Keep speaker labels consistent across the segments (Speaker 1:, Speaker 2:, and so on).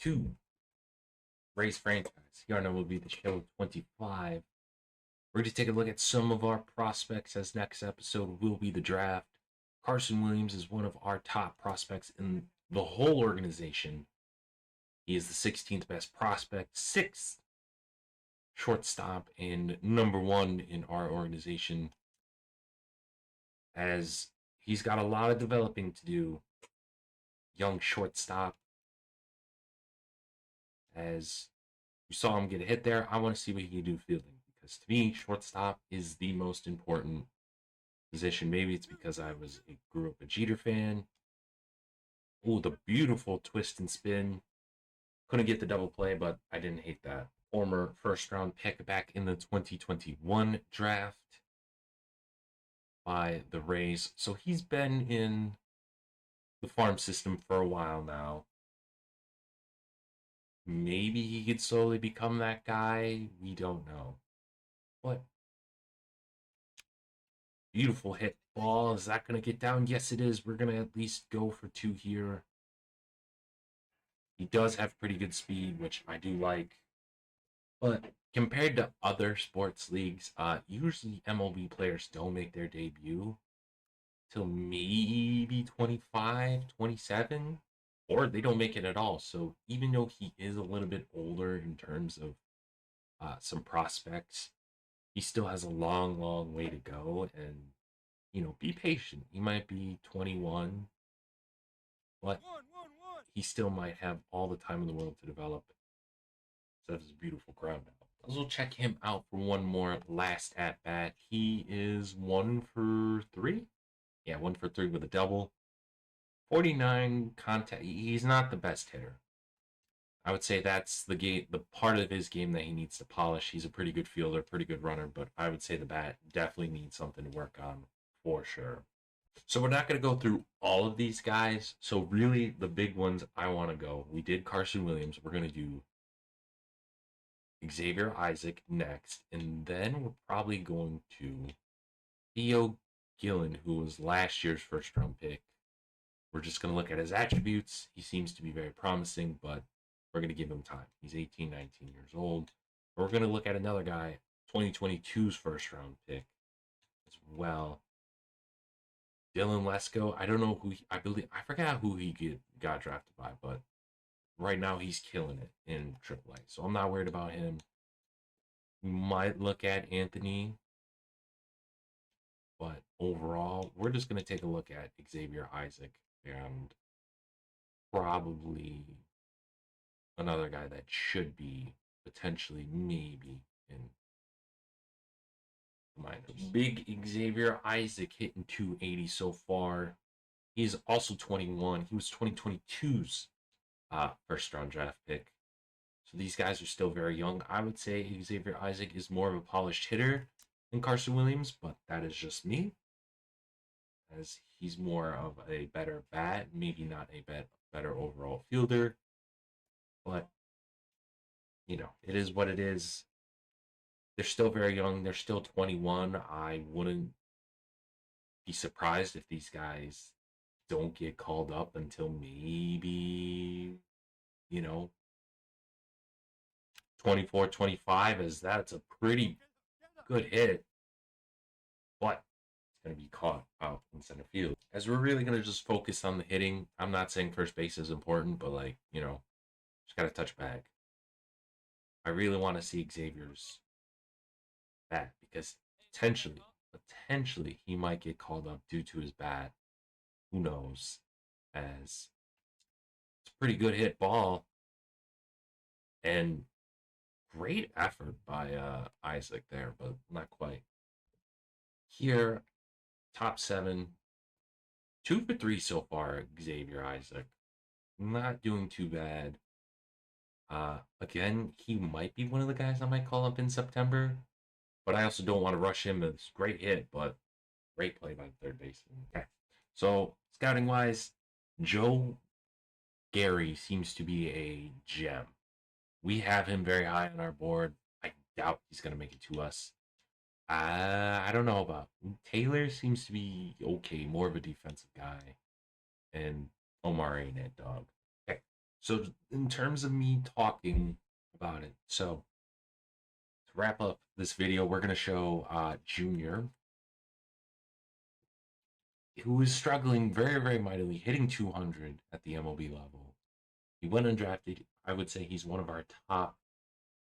Speaker 1: to Race Franchise. Here on will be the show 25. We're going to take a look at some of our prospects, as next episode will be the draft. Carson Williams is one of our top prospects in the whole organization. He is the 16th best prospect, 6th shortstop, and number 1 in our organization, as he's got a lot of developing to do. Young shortstop. As you saw him get a hit there, I want to see what he can do fielding, because to me, shortstop is the most important position. Maybe it's because I grew up a Jeter fan. Oh, the beautiful twist and spin. Couldn't get the double play, but I didn't hate that. Former first round pick back in the 2021 draft by the Rays. So he's been in the farm system for a while now. Maybe he could slowly become that guy. We don't know. But beautiful hit ball. Is that going to get down? Yes, it is. We're going to at least go for 2 here. He does have pretty good speed, which I do like. But compared to other sports leagues, usually MLB players don't make their debut till maybe 25, 27, or they don't make it at all. So even though he is a little bit older in terms of some prospects, he still has a long, long way to go. And, be patient. He might be 21, but he still might have all the time in the world to develop. So that's a beautiful crowd now. We'll check him out for one more last at bat. He is 1 for 3. Yeah, 1 for 3 with a double. 49 contact. He's not the best hitter. I would say that's the part of his game that he needs to polish. He's a pretty good fielder, pretty good runner, but I would say the bat definitely needs something to work on for sure. So we're not going to go through all of these guys. So really, the big ones I want to go. We did Carson Williams. We're going to do Xavier Isaac next, and then we're probably going to Theo Gillen, who was last year's first round pick. We're just going to look at his attributes. He seems to be very promising, but we're going to give him time. He's 18, 19 years old. We're going to look at another guy, 2022's first round pick as well. Dylan Lesko. I don't know who I forgot who he got drafted by, but right now he's killing it in AAA. So I'm not worried about him. We might look at Anthony, but overall, we're just going to take a look at Xavier Isaac and probably another guy that should be potentially maybe in the minors. Big Xavier Isaac hitting 280 so far. He's also 21. He was 2022's first round draft pick. So these guys are still very young. I would say Xavier Isaac is more of a polished hitter than Carson Williams, but that is just me, as he's more of a better bat, maybe not a better overall fielder, but it is what it is. They're still very young. They're still 21. I wouldn't be surprised if these guys don't get called up until maybe, 24, 25, as that's a pretty good hit, but it's going to be caught out in center field. As we're really going to just focus on the hitting, I'm not saying first base is important, but just got to touch bag. I really want to see Xavier's bat, because potentially he might get called up due to his bat. Who knows? As it's a pretty good hit ball, and great effort by Isaac there, but not quite. Here, top 7, 2 for 3 so far. Xavier Isaac, not doing too bad. Again, he might be one of the guys I might call up in September, but I also don't want to rush him. It's a great hit, but great play by the third baseman. Okay. So, scouting wise, Joe Gary seems to be a gem. We have him very high on our board. I doubt he's going to make it to us. I don't know about Taylor. Seems to be okay, more of a defensive guy, and Omar ain't it, dog. Okay, So in terms of me talking about it, so to wrap up this video, we're gonna show Junior, who is struggling very, very mightily, hitting 200 at the MLB level. He went undrafted. I would say he's one of our top,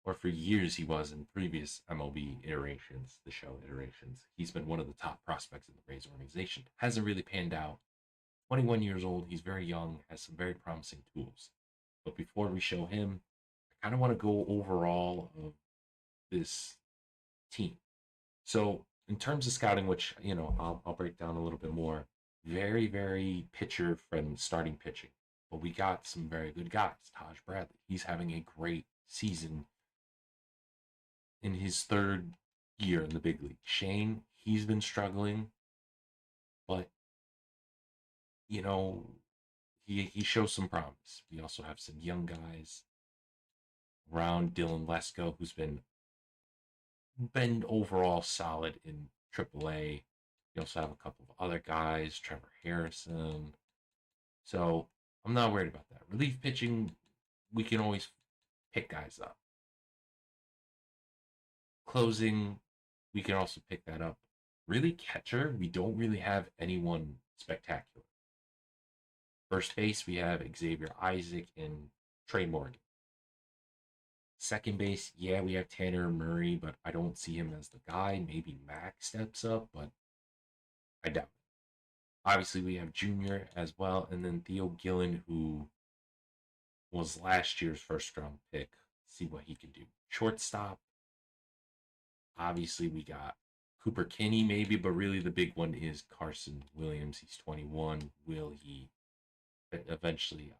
Speaker 1: or for years he was in previous MLB iterations, the show iterations. He's been one of the top prospects in the Rays organization. Hasn't really panned out. 21 years old. He's very young, has some very promising tools. But before we show him, I kind of want to go overall of this team. So in terms of scouting, which I'll break down a little bit more. Very, very pitcher friendly starting pitching. But we got some very good guys. Taj Bradley, he's having a great season in his third year in the big league. Shane, he's been struggling, but you know he shows some promise. We also have some young guys around. Dylan Lesko, who's been overall solid in AAA. You also have a couple of other guys, Trevor Harrison. So I'm not worried about that. Relief pitching, we can always pick guys up. Closing, we can also pick that up. Really, catcher, we don't really have anyone spectacular. First base, we have Xavier Isaac and Trey Morgan. Second base, yeah, we have Tanner Murray, but I don't see him as the guy. Maybe Mac steps up, but I doubt it. Obviously, we have Junior as well, and then Theo Gillen, who was last year's first round pick. See what he can do. Shortstop, obviously, we got Cooper Kinney, maybe, but really the big one is Carson Williams. He's 21. Will he eventually,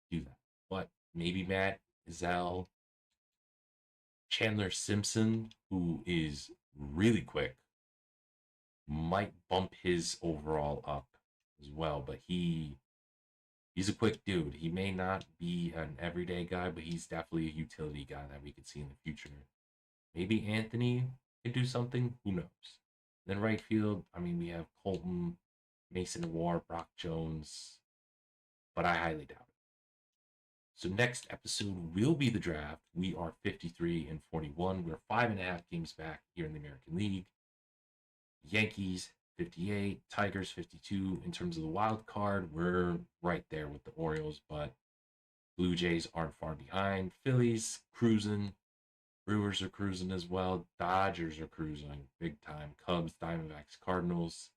Speaker 1: do that? But maybe Matt Zell, Chandler Simpson, who is really quick, might bump his overall up as well. But he's a quick dude. He may not be an everyday guy, but he's definitely a utility guy that we could see in the future. Maybe Anthony could do something. Who knows? Then right field, I mean, we have Colton, Mason War, Brock Jones, but I highly doubt it. So next episode will be the draft. We are 53 and 41. We're 5.5 games back here in the American League. Yankees 58, Tigers 52. In terms of the wild card, we're right there with the Orioles, but Blue Jays aren't far behind. Phillies cruising. Brewers are cruising as well. Dodgers are cruising big time. Cubs, Diamondbacks, Cardinals.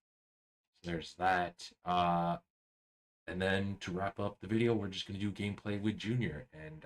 Speaker 1: So there's that. And then to wrap up the video, we're just going to do gameplay with Junior. And